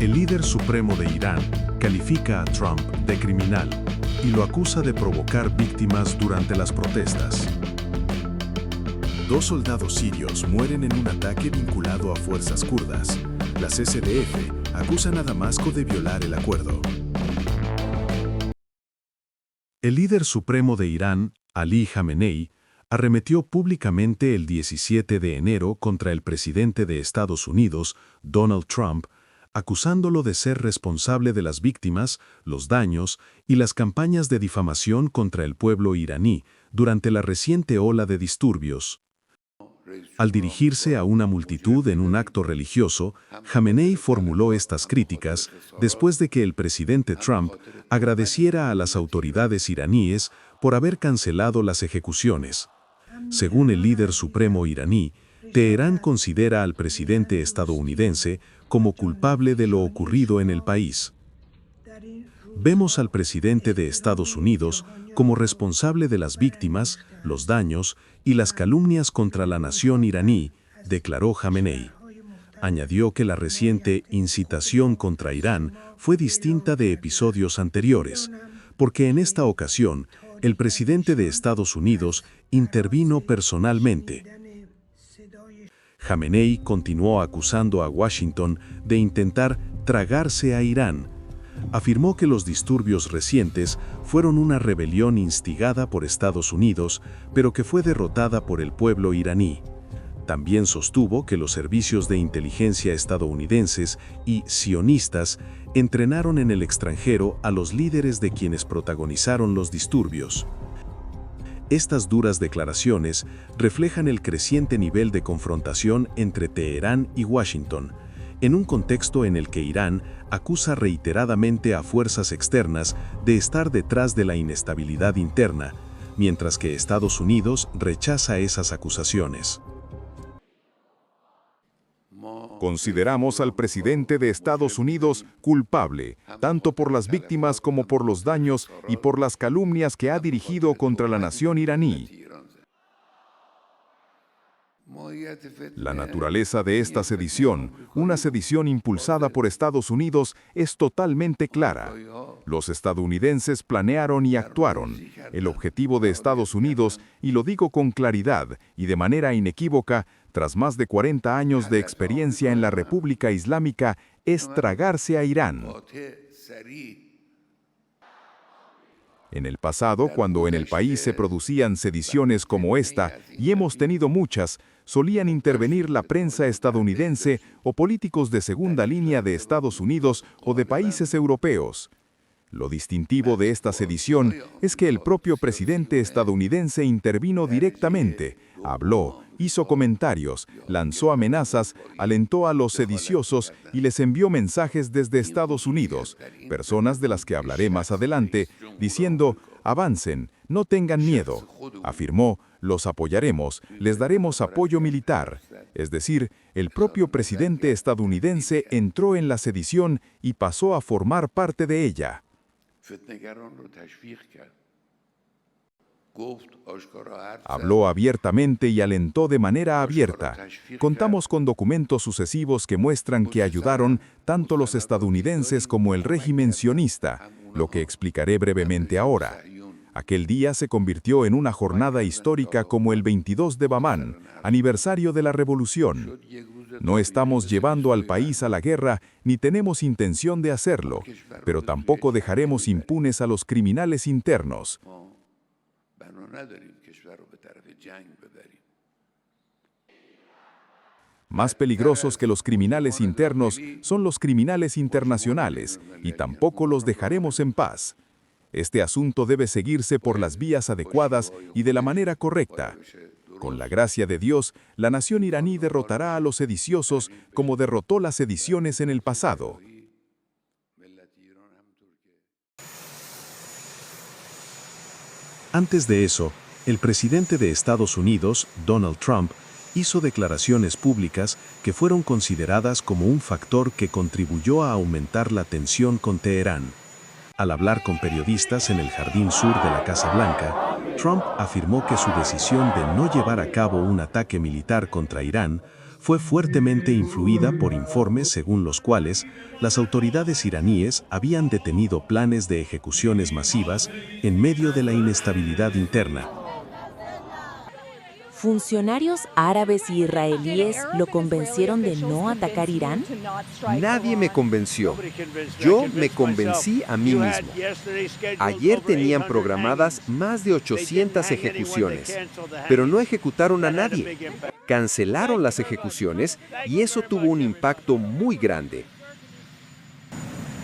El líder supremo de Irán califica a Trump de criminal y lo acusa de provocar víctimas durante las protestas. 2 soldados sirios mueren en un ataque vinculado a fuerzas kurdas. Las SDF acusan a Damasco de violar el acuerdo. El líder supremo de Irán, Ali Jamenei, arremetió públicamente el 17 de enero contra el presidente de Estados Unidos, Donald Trump, acusándolo de ser responsable de las víctimas, los daños y las campañas de difamación contra el pueblo iraní durante la reciente ola de disturbios. Al dirigirse a una multitud en un acto religioso, Jamenei formuló estas críticas después de que el presidente Trump agradeciera a las autoridades iraníes por haber cancelado las ejecuciones. Según el líder supremo iraní, Teherán considera al presidente estadounidense como culpable de lo ocurrido en el país. Vemos al presidente de Estados Unidos como responsable de las víctimas, los daños y las calumnias contra la nación iraní, declaró Jamenei. Añadió que la reciente incitación contra Irán fue distinta de episodios anteriores, porque en esta ocasión el presidente de Estados Unidos intervino personalmente. Jamenei continuó acusando a Washington de intentar tragarse a Irán. Afirmó que los disturbios recientes fueron una rebelión instigada por Estados Unidos, pero que fue derrotada por el pueblo iraní. También sostuvo que los servicios de inteligencia estadounidenses y sionistas entrenaron en el extranjero a los líderes de quienes protagonizaron los disturbios. Estas duras declaraciones reflejan el creciente nivel de confrontación entre Teherán y Washington, en un contexto en el que Irán acusa reiteradamente a fuerzas externas de estar detrás de la inestabilidad interna, mientras que Estados Unidos rechaza esas acusaciones. Consideramos al presidente de Estados Unidos culpable, tanto por las víctimas como por los daños y por las calumnias que ha dirigido contra la nación iraní. La naturaleza de esta sedición, una sedición impulsada por Estados Unidos, es totalmente clara. Los estadounidenses planearon y actuaron. El objetivo de Estados Unidos, y lo digo con claridad y de manera inequívoca, tras más de 40 años de experiencia en la República Islámica, es tragarse a Irán. En el pasado, cuando en el país se producían sediciones como esta, y hemos tenido muchas, solían intervenir la prensa estadounidense o políticos de segunda línea de Estados Unidos o de países europeos. Lo distintivo de esta sedición es que el propio presidente estadounidense intervino directamente, habló, hizo comentarios, lanzó amenazas, alentó a los sediciosos y les envió mensajes desde Estados Unidos, personas de las que hablaré más adelante, diciendo: avancen, no tengan miedo. Afirmó: los apoyaremos, les daremos apoyo militar. Es decir, el propio presidente estadounidense entró en la sedición y pasó a formar parte de ella. Habló abiertamente y alentó de manera abierta. Contamos con documentos sucesivos que muestran que ayudaron tanto los estadounidenses como el régimen sionista, lo que explicaré brevemente ahora. Aquel día se convirtió en una jornada histórica como el 22 de Bamán, aniversario de la revolución. No estamos llevando al país a la guerra ni tenemos intención de hacerlo, pero tampoco dejaremos impunes a los criminales internos. Más peligrosos que los criminales internos son los criminales internacionales, y tampoco los dejaremos en paz. Este asunto debe seguirse por las vías adecuadas y de la manera correcta. Con la gracia de Dios, la nación iraní derrotará a los sediciosos como derrotó las sediciones en el pasado. Antes de eso, el presidente de Estados Unidos, Donald Trump, hizo declaraciones públicas que fueron consideradas como un factor que contribuyó a aumentar la tensión con Teherán. Al hablar con periodistas en el jardín sur de la Casa Blanca, Trump afirmó que su decisión de no llevar a cabo un ataque militar contra Irán fue fuertemente influida por informes según los cuales las autoridades iraníes habían detenido planes de ejecuciones masivas en medio de la inestabilidad interna. ¿Funcionarios árabes y israelíes lo convencieron de no atacar Irán? Nadie me convenció. Yo me convencí a mí mismo. Ayer tenían programadas más de 800 ejecuciones, pero no ejecutaron a nadie. Cancelaron las ejecuciones y eso tuvo un impacto muy grande.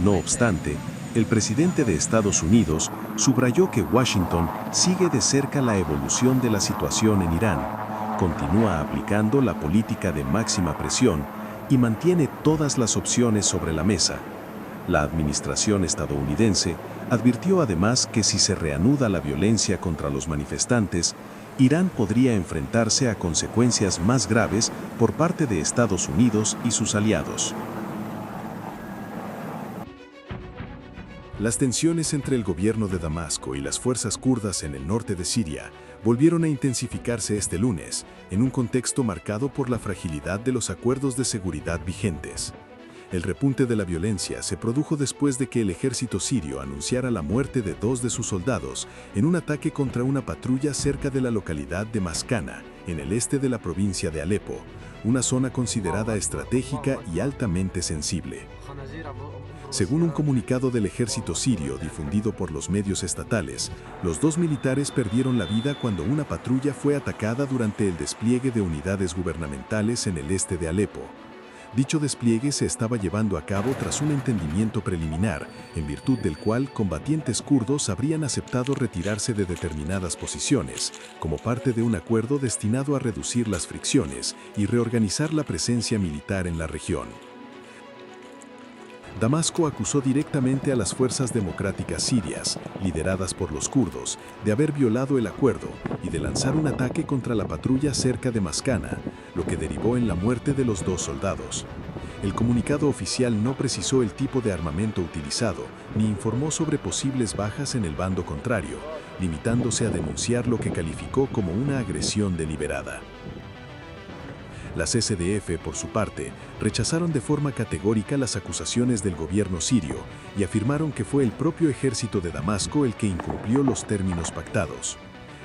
No obstante, el presidente de Estados Unidos subrayó que Washington sigue de cerca la evolución de la situación en Irán, continúa aplicando la política de máxima presión y mantiene todas las opciones sobre la mesa. La administración estadounidense advirtió además que si se reanuda la violencia contra los manifestantes, Irán podría enfrentarse a consecuencias más graves por parte de Estados Unidos y sus aliados. Las tensiones entre el gobierno de Damasco y las fuerzas kurdas en el norte de Siria volvieron a intensificarse este lunes, en un contexto marcado por la fragilidad de los acuerdos de seguridad vigentes. El repunte de la violencia se produjo después de que el ejército sirio anunciara la muerte de 2 de sus soldados en un ataque contra una patrulla cerca de la localidad de Maskana, en el este de la provincia de Alepo, una zona considerada estratégica y altamente sensible. Según un comunicado del ejército sirio difundido por los medios estatales, los 2 militares perdieron la vida cuando una patrulla fue atacada durante el despliegue de unidades gubernamentales en el este de Alepo. Dicho despliegue se estaba llevando a cabo tras un entendimiento preliminar, en virtud del cual combatientes kurdos habrían aceptado retirarse de determinadas posiciones, como parte de un acuerdo destinado a reducir las fricciones y reorganizar la presencia militar en la región. Damasco acusó directamente a las fuerzas democráticas sirias, lideradas por los kurdos, de haber violado el acuerdo y de lanzar un ataque contra la patrulla cerca de Maskana, lo que derivó en la muerte de los 2 soldados. El comunicado oficial no precisó el tipo de armamento utilizado, ni informó sobre posibles bajas en el bando contrario, limitándose a denunciar lo que calificó como una agresión deliberada. Las SDF, por su parte, rechazaron de forma categórica las acusaciones del gobierno sirio y afirmaron que fue el propio ejército de Damasco el que incumplió los términos pactados.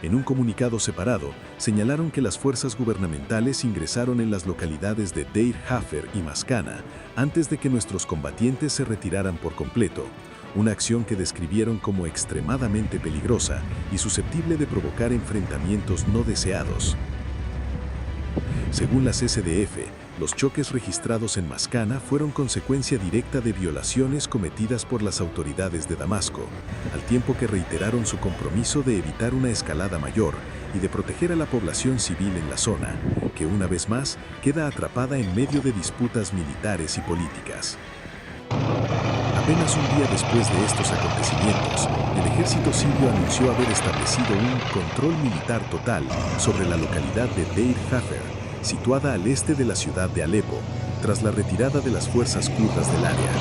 En un comunicado separado, señalaron que las fuerzas gubernamentales ingresaron en las localidades de Deir Hafer y Maskana antes de que nuestros combatientes se retiraran por completo, una acción que describieron como extremadamente peligrosa y susceptible de provocar enfrentamientos no deseados. Según las SDF, los choques registrados en Maskana fueron consecuencia directa de violaciones cometidas por las autoridades de Damasco, al tiempo que reiteraron su compromiso de evitar una escalada mayor y de proteger a la población civil en la zona, que una vez más queda atrapada en medio de disputas militares y políticas. Apenas un día después de estos acontecimientos, el ejército sirio anunció haber establecido un control militar total sobre la localidad de Deir Hafer, situada al este de la ciudad de Alepo, tras la retirada de las fuerzas kurdas del área.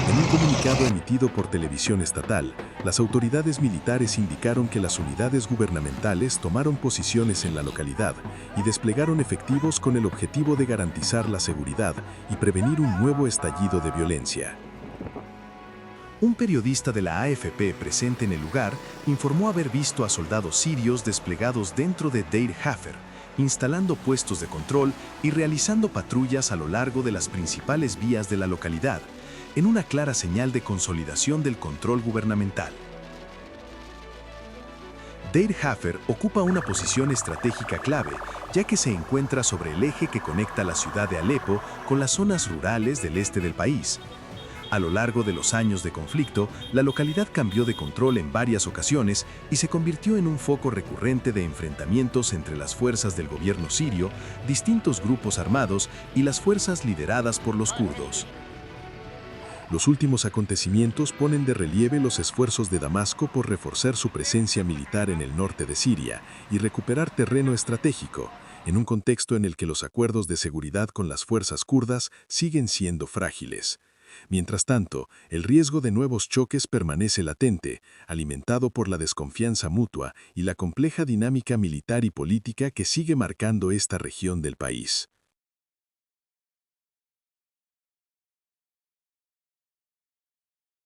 En un comunicado emitido por televisión estatal, las autoridades militares indicaron que las unidades gubernamentales tomaron posiciones en la localidad y desplegaron efectivos con el objetivo de garantizar la seguridad y prevenir un nuevo estallido de violencia. Un periodista de la AFP presente en el lugar informó haber visto a soldados sirios desplegados dentro de Deir Hafer, instalando puestos de control y realizando patrullas a lo largo de las principales vías de la localidad, en una clara señal de consolidación del control gubernamental. Deir Hafer ocupa una posición estratégica clave, ya que se encuentra sobre el eje que conecta la ciudad de Alepo con las zonas rurales del este del país. A lo largo de los años de conflicto, la localidad cambió de control en varias ocasiones y se convirtió en un foco recurrente de enfrentamientos entre las fuerzas del gobierno sirio, distintos grupos armados y las fuerzas lideradas por los kurdos. Los últimos acontecimientos ponen de relieve los esfuerzos de Damasco por reforzar su presencia militar en el norte de Siria y recuperar terreno estratégico, en un contexto en el que los acuerdos de seguridad con las fuerzas kurdas siguen siendo frágiles. Mientras tanto, el riesgo de nuevos choques permanece latente, alimentado por la desconfianza mutua y la compleja dinámica militar y política que sigue marcando esta región del país.